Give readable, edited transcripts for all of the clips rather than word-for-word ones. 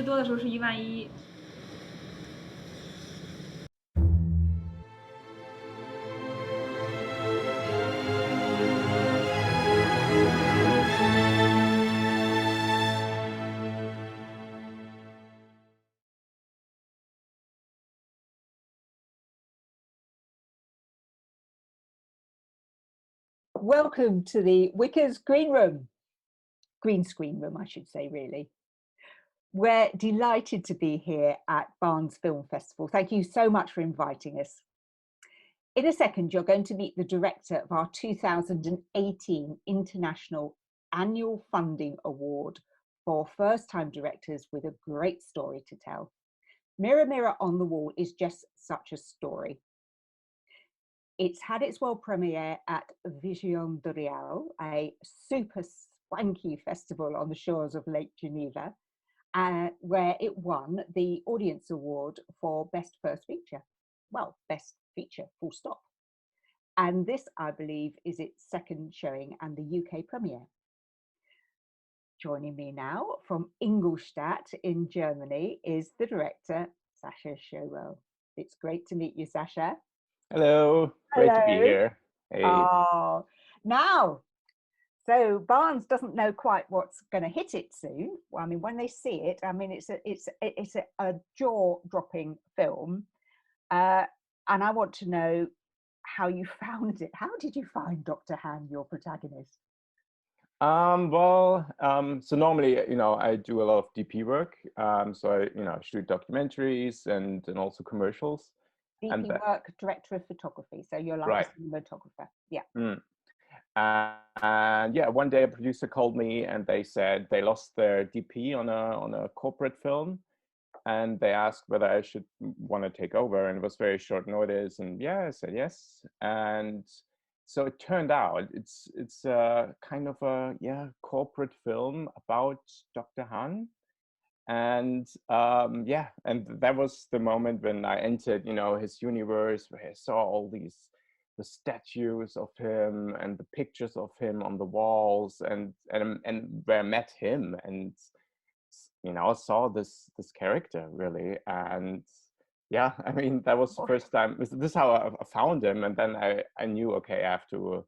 多的时候是1万1。Welcome to the Wickers Green Room, green screen room, I should say, really. We're delighted to be here at Barnes Film Festival. Thank you so much for inviting us. In a second, you're going to meet the director of our 2018 International Annual Funding Award for first-time directors with a great story to tell. Mirror, Mirror on the Wall is just such a story. It's had its world premiere at Vision de Real, a super swanky festival on the shores of Lake Geneva, where it won the Audience Award for Best First Feature. Well, Best Feature, full stop. And this, I believe, is its second showing and the UK premiere. Joining me now from Ingolstadt in Germany is the director, Sascha schoeberl. It's great to meet you, Sascha. Hello, great to be here. Hey. Oh, now, so Barnes doesn't know quite what's going to hit it soon. Well, I mean, when they see it, I mean, it's a jaw-dropping film, and I want to know how you found it. How did you find Dr. Han, your protagonist? So normally, I do a lot of DP work. So I, shoot documentaries and also commercials. DP work, director of photography. So you're like right. a cinematographer. Yeah. And yeah, one day a producer called me and they said they lost their DP on a corporate film, and they asked whether I should want to take over. And it was very short notice. And yeah, I said yes. And so it turned out it's kind of a corporate film about Dr. Han. And and that was the moment when I entered, his universe, where I saw all the statues of him and the pictures of him on the walls, and where I met him, and saw this character really. And yeah, I mean, that was the first time. This is how I found him, and then I knew, okay, I have to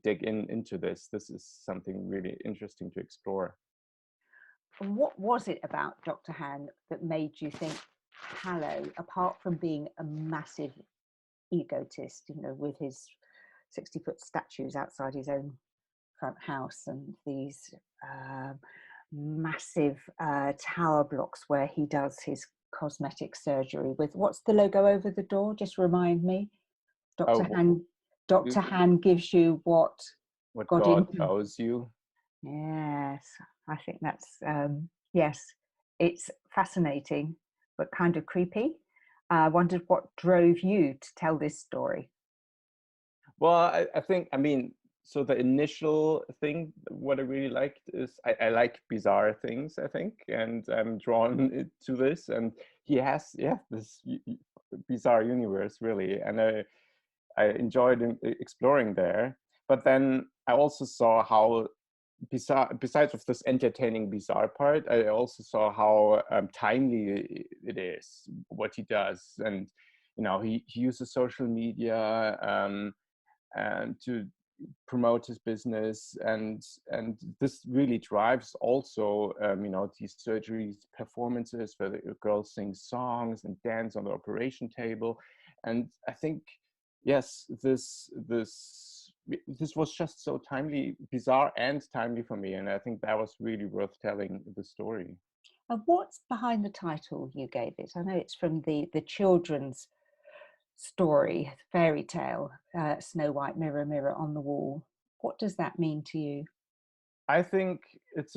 dig into this. This is something really interesting to explore. And what was it about Dr. Han that made you think, hello, apart from being a massive egotist, with his 60-foot statues outside his own front house and these massive tower blocks where he does his cosmetic surgery with, what's the logo over the door? Just remind me. Dr. Han gives you what God owes you. Yes, I think that's, yes, it's fascinating, but kind of creepy. I wondered what drove you to tell this story. Well, I think, so the initial thing, what I really liked is I like bizarre things, I think, and I'm drawn to this. And he has, this bizarre universe, really. And I enjoyed exploring there. But then I also saw how besides of this entertaining bizarre part, I also saw how timely it is, what he does. And he uses social media and to promote his business, and this really drives also these surgeries, performances where the girls sing songs and dance on the operation table. And I think, yes, this was just so timely, bizarre and timely for me. And I think that was really worth telling the story. And what's behind the title you gave it? I know it's from the children's story, fairy tale, Snow White, Mirror, Mirror on the Wall. What does that mean to you? I think it's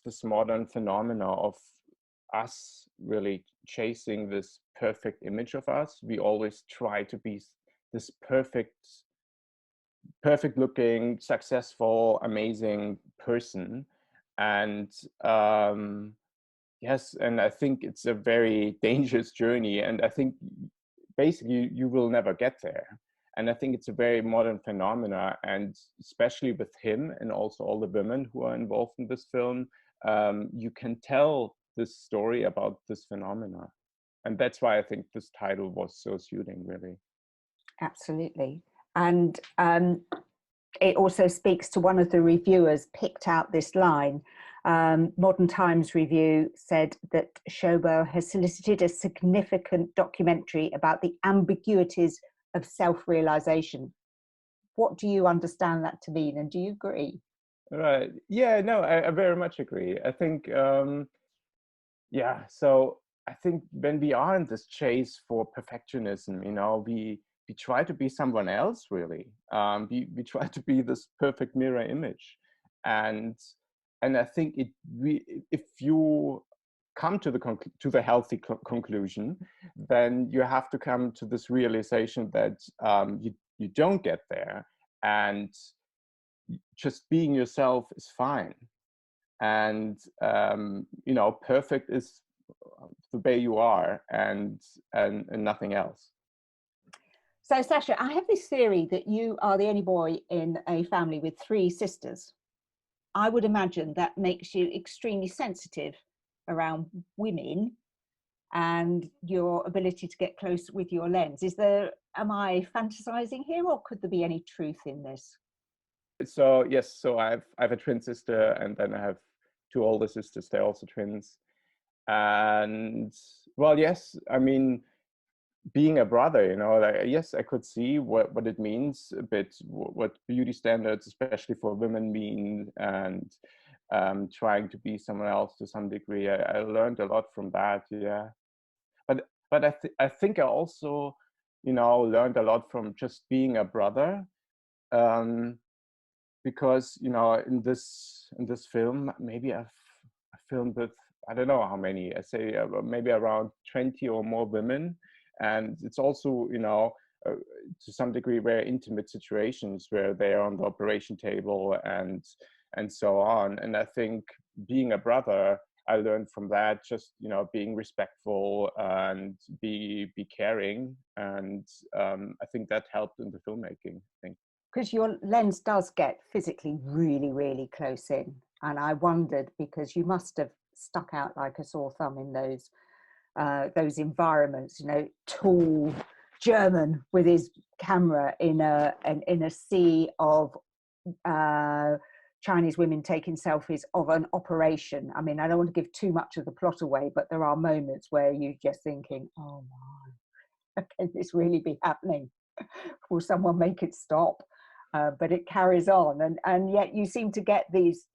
this modern phenomena of us really chasing this perfect image of us. We always try to be this perfect looking, successful, amazing person. And yes, and I think it's a very dangerous journey. And I think basically you will never get there. And I think it's a very modern phenomena, and especially with him and also all the women who are involved in this film, you can tell this story about this phenomena. And that's why I think this title was so suiting, really. Absolutely. And it also speaks to one of the reviewers picked out this line. Modern Times review said that schoeberl has solicited a significant documentary about the ambiguities of self-realization. What do you understand that to mean, and do you agree? Right. Yeah, no, I very much agree. I think, yeah, so I think when we are in this chase for perfectionism, we try to be someone else, really. We try to be this perfect mirror image. And I think if you come to the healthy conclusion, then you have to come to this realization that you don't get there, and just being yourself is fine. And perfect is the way you are, and nothing else. So, Sascha, I have this theory that you are the only boy in a family with 3 sisters. I would imagine that makes you extremely sensitive around women and your ability to get close with your lens. Am I fantasizing here, or could there be any truth in this? So yes, so I've a twin sister, and then I have 2 older sisters. They're also twins. And well, yes, I mean, being a brother, yes, I could see what it means a bit, what beauty standards, especially for women, mean, and trying to be someone else to some degree. I learned a lot from that, yeah. But I think I also, learned a lot from just being a brother, because in this film, maybe I filmed with, I don't know how many, I say maybe around 20 or more women. And it's also, to some degree, very intimate situations where they're on the operation table and so on. And I think being a brother, I learned from that, just being respectful and be caring. And I think that helped in the filmmaking, I think. Because your lens does get physically really, really close in. And I wondered, because you must have stuck out like a sore thumb in those environments, tall German with his camera in a sea of Chinese women taking selfies of an operation. I mean, I don't want to give too much of the plot away, but there are moments where you're just thinking, oh my, can this really be happening? Will someone make it stop? But it carries on, and yet you seem to get these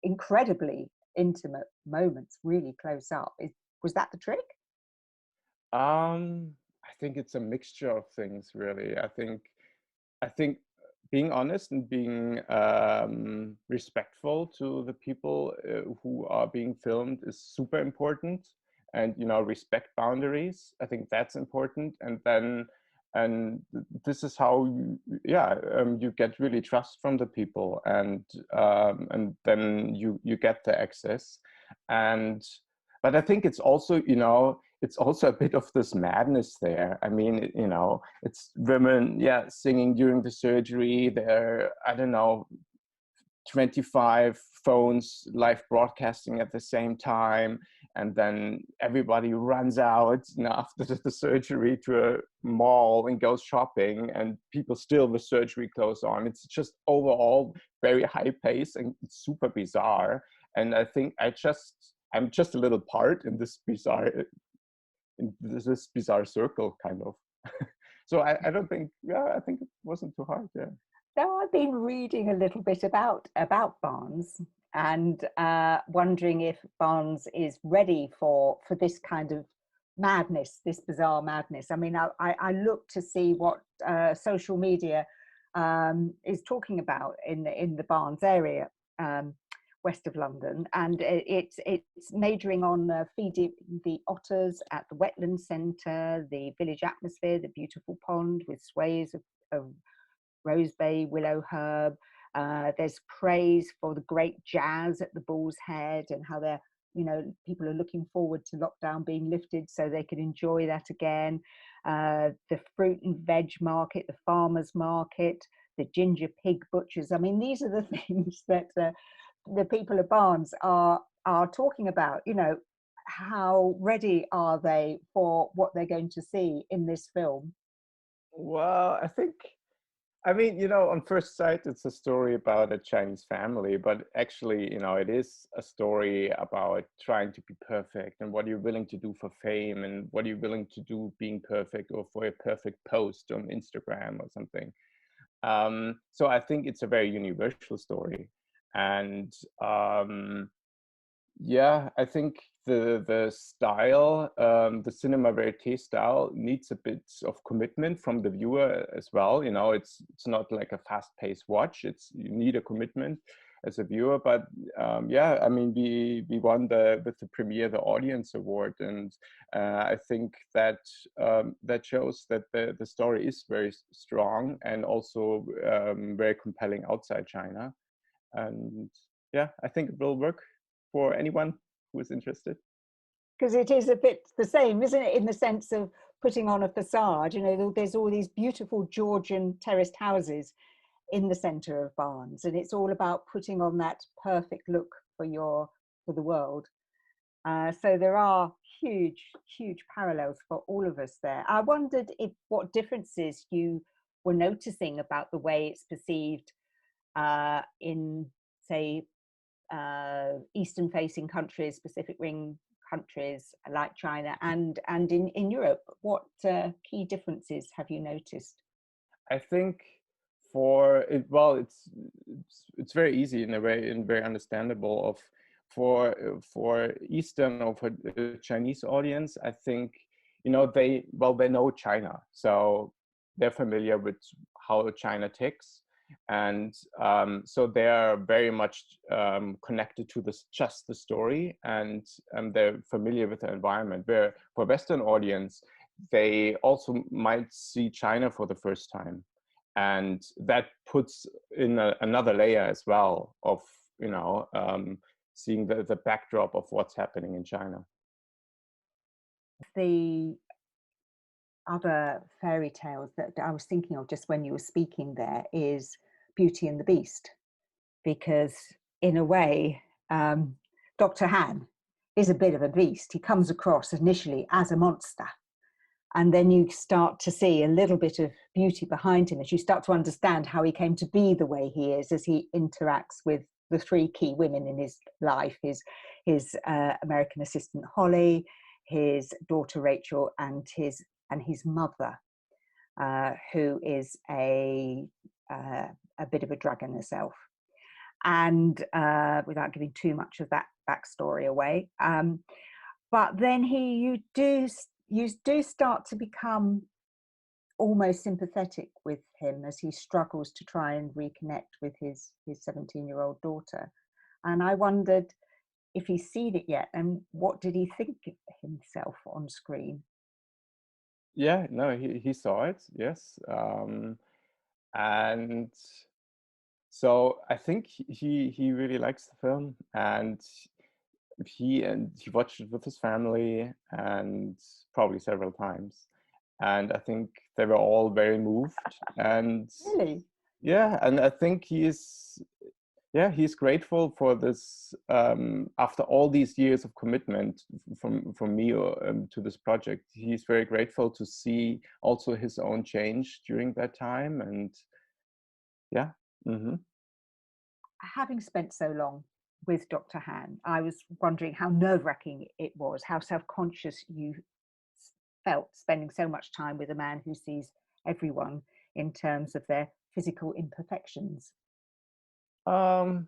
incredibly intimate moments really close up. Was that the trick? I think it's a mixture of things, really. I think being honest and being respectful to the people who are being filmed is super important, and respect boundaries. I think that's important, and this is how you get really trust from the people, and then you get the access. And but I think it's also it's also a bit of this madness there. I mean, it's women, singing during the surgery. They're, I don't know, 25 phones live broadcasting at the same time, and then everybody runs out after the surgery to a mall and goes shopping, and people still with surgery clothes on. It's just overall very high pace and super bizarre. And I think I'm just a little part in this bizarre circle, kind of. So I don't think, I think it wasn't too hard. Yeah. So I've been reading a little bit about Barnes, and wondering if Barnes is ready for this kind of madness, this bizarre madness. I mean, I look to see what social media is talking about in the Barnes area, west of London, and it's majoring on feeding the otters at the wetland centre, the village atmosphere, the beautiful pond with sways of rosebay, willow herb. There's praise for the great jazz at the Bull's Head, and how they're, people are looking forward to lockdown being lifted so they can enjoy that again. The fruit and veg market, the farmers market, the ginger pig butchers. I mean, these are the things that the people of Barnes are are talking about, you know, how ready are they for what they're going to see in this film? Well, I mean, on first sight, it's a story about a Chinese family, but actually, it is a story about trying to be perfect and what you're willing to do for fame and what you're willing to do being perfect or for a perfect post on Instagram or something. So I think it's a very universal story. And yeah, I think the style, the cinema verite style, needs a bit of commitment from the viewer as well. It's not like a fast-paced watch. You need a commitment as a viewer. But yeah, I mean, we won with the premiere the audience award, and I think that that shows that the story is very strong and also very compelling outside China. And yeah, I think it will work for anyone who is interested. Because it is a bit the same, isn't it, in the sense of putting on a facade. You know, there's all these beautiful Georgian terraced houses in the center of Barnes, and it's all about putting on that perfect look for the world. So there are huge parallels for all of us there. I wondered what differences you were noticing about the way it's perceived in, say, Eastern facing countries, Pacific Ring countries like China, and in Europe. What key differences have you noticed? I think for it, well, it's very easy in a way and very understandable. For Eastern or for the Chinese audience, I think they know China, so they're familiar with how China ticks, and so they are very much connected to just the story, and they're familiar with the environment. Where for Western audience, they also might see China for the first time, and that puts in another layer as well of seeing the backdrop of what's happening in China. The other fairy tales that I was thinking of just when you were speaking there is Beauty and the Beast, because in a way, Dr. Han is a bit of a beast. He comes across initially as a monster, and then you start to see a little bit of beauty behind him as you start to understand how he came to be the way he is as he interacts with the three key women in his life, his American assistant Holly, his daughter Rachel, and his mother, who is a bit of a dragon herself. And without giving too much of that backstory away, but then you do start to become almost sympathetic with him as he struggles to try and reconnect with his 17-year-old daughter. And I wondered if he's seen it yet, and what did he think of himself on screen? Yeah, no, he saw it, yes. And so I think he really likes the film, and he watched it with his family and probably several times, and I think they were all very moved. And Really? yeah, and I think he's grateful for this, after all these years of commitment from me to this project. He's very grateful to see also his own change during that time. And yeah. Mm-hmm. Having spent so long with Dr. Han, I was wondering how nerve-wracking it was, how self-conscious you felt spending so much time with a man who sees everyone in terms of their physical imperfections. I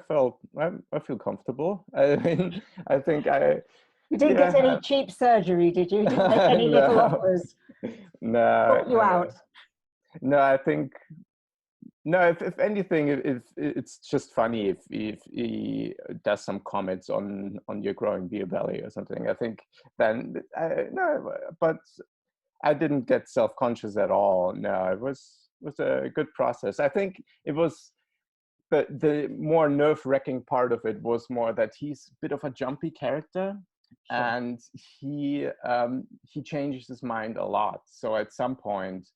feel comfortable. I mean, I think You didn't get yeah. any cheap surgery, did you? You didn't make any little No, offers? no, Bought you no, no. out? No, I think no. If anything, if it's just funny if he does some comments on your growing beer belly or something. I think then no, but I didn't get self-conscious at all. No, it was a good process. I think it was the more nerve-wracking part of it was more that he's a bit of a jumpy character, Sure. and he changes his mind a lot. So at some point,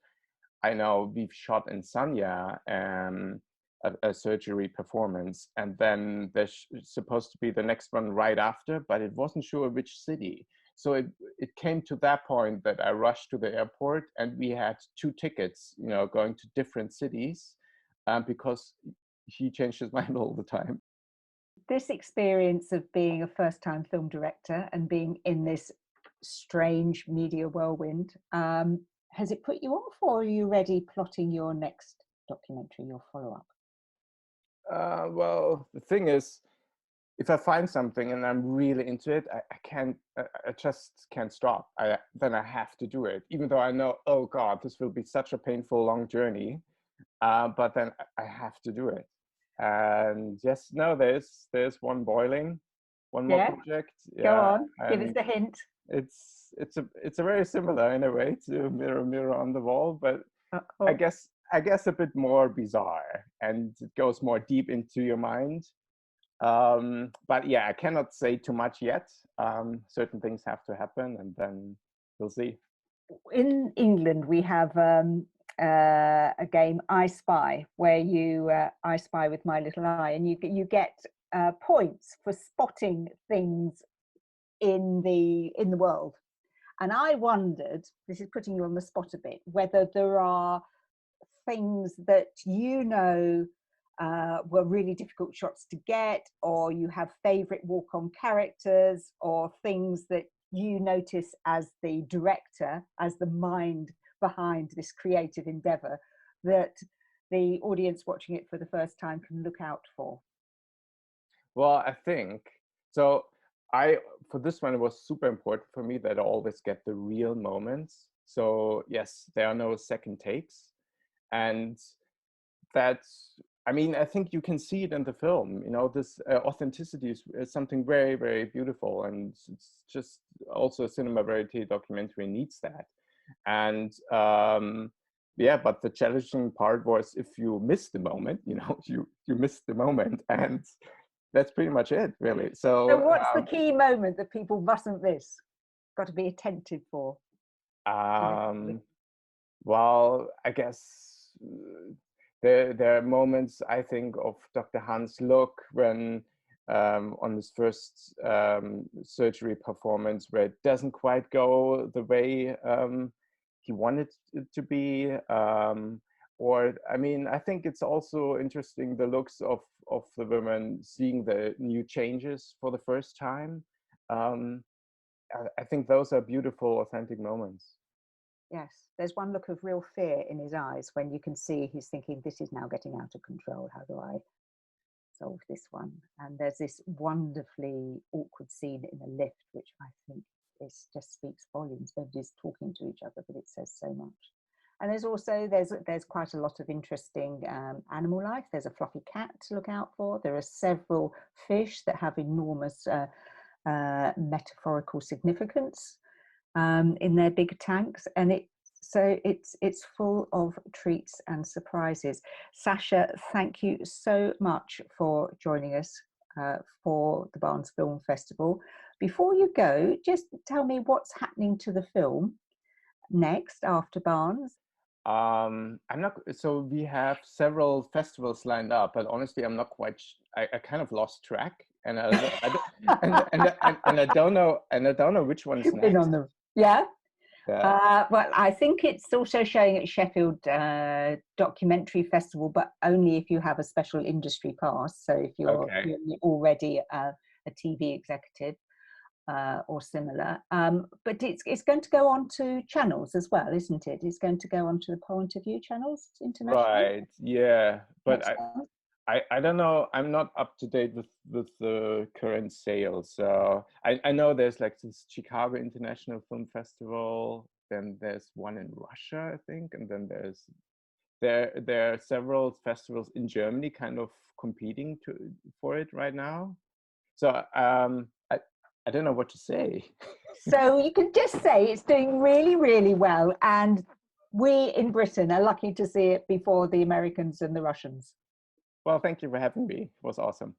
I know we've shot in Sanya, a surgery performance, and then there's supposed to be the next one right after, but it wasn't sure which city. So it came to that point that I rushed to the airport, and we had 2 tickets, you know, going to different cities, because he changed his mind all the time. This experience of being a first-time film director and being in this strange media whirlwind, has it put you off, or are you ready plotting your next documentary, your follow-up? Well, the thing is, if I find something and I'm really into it, I can't, I just can't stop. Then I have to do it, even though I know, oh God, this will be such a painful, long journey. But then I have to do it. And yes, no, there's one boiling, one more Yeah, project. go Yeah, on, give us and the hint. it's a very similar in a way to Mirror Mirror on the Wall, but I Oh, guess a bit more bizarre, and it goes more deep into your mind. But yeah, I cannot say too much yet. Certain things have to happen, and then we'll see. in England, we have a game, I Spy, where you I spy with my little eye, and you get points for spotting things in the world. And I wondered, this is putting you on the spot a bit, whether there are things that you know were really difficult shots to get, or you have favorite walk-on characters, or things that you notice as the director, as the mind behind this creative endeavor, that the audience watching it for the first time can look out for. Well, I think so. For this one, it was super important for me that I always get the real moments. So yes, there are no second takes, and that's, I mean, I think you can see it in the film. You know, this authenticity is something very, very beautiful, and it's just also a cinema verite documentary needs that. And yeah, but the challenging part was if you miss the moment, you know, you miss the moment, and that's pretty much it, really. So So what's the key moment that people mustn't miss? Got to be attentive for. well, I guess there are moments, I think, of Dr. Han's look when on his first surgery performance, where it doesn't quite go the way he wanted it to be. Or, I mean, I think it's also interesting, the looks of the women seeing the new changes for the first time. I think those are beautiful, authentic moments. Yes, there's one look of real fear in his eyes when you can see he's thinking, this is now getting out of control. How do I solve this one? And there's this wonderfully awkward scene in a lift, which I think just speaks volumes. Nobody's talking to each other, but it says so much. And there's also, there's quite a lot of interesting animal life. There's a fluffy cat to look out for. There are several fish that have enormous metaphorical significance in their big tanks, and it's full of treats and surprises. Sascha, thank you so much for joining us for the Barnes Film Festival. Before you go, just tell me what's happening to the film next after Barnes. I'm not, so we have several festivals lined up, but honestly, I'm not quite, I kind of lost track, and I don't know which one's You've been next. on the, yeah. Yeah. Well, I think it's also showing at Sheffield Documentary Festival, but only if you have a special industry pass. So if you're already a TV executive or similar. But it's going to go on to channels as well, isn't it? It's going to go on to the Point of View channels internationally. Right. Yeah. But I don't know. I'm not up to date with the current sales. So I know there's like this Chicago International Film Festival. Then there's one in Russia, I think, and then there are several festivals in Germany kind of competing for it right now. So I don't know what to say. So you can just say it's doing really, really well, and we in Britain are lucky to see it before the Americans and the Russians. Well, thank you for having me. It was awesome.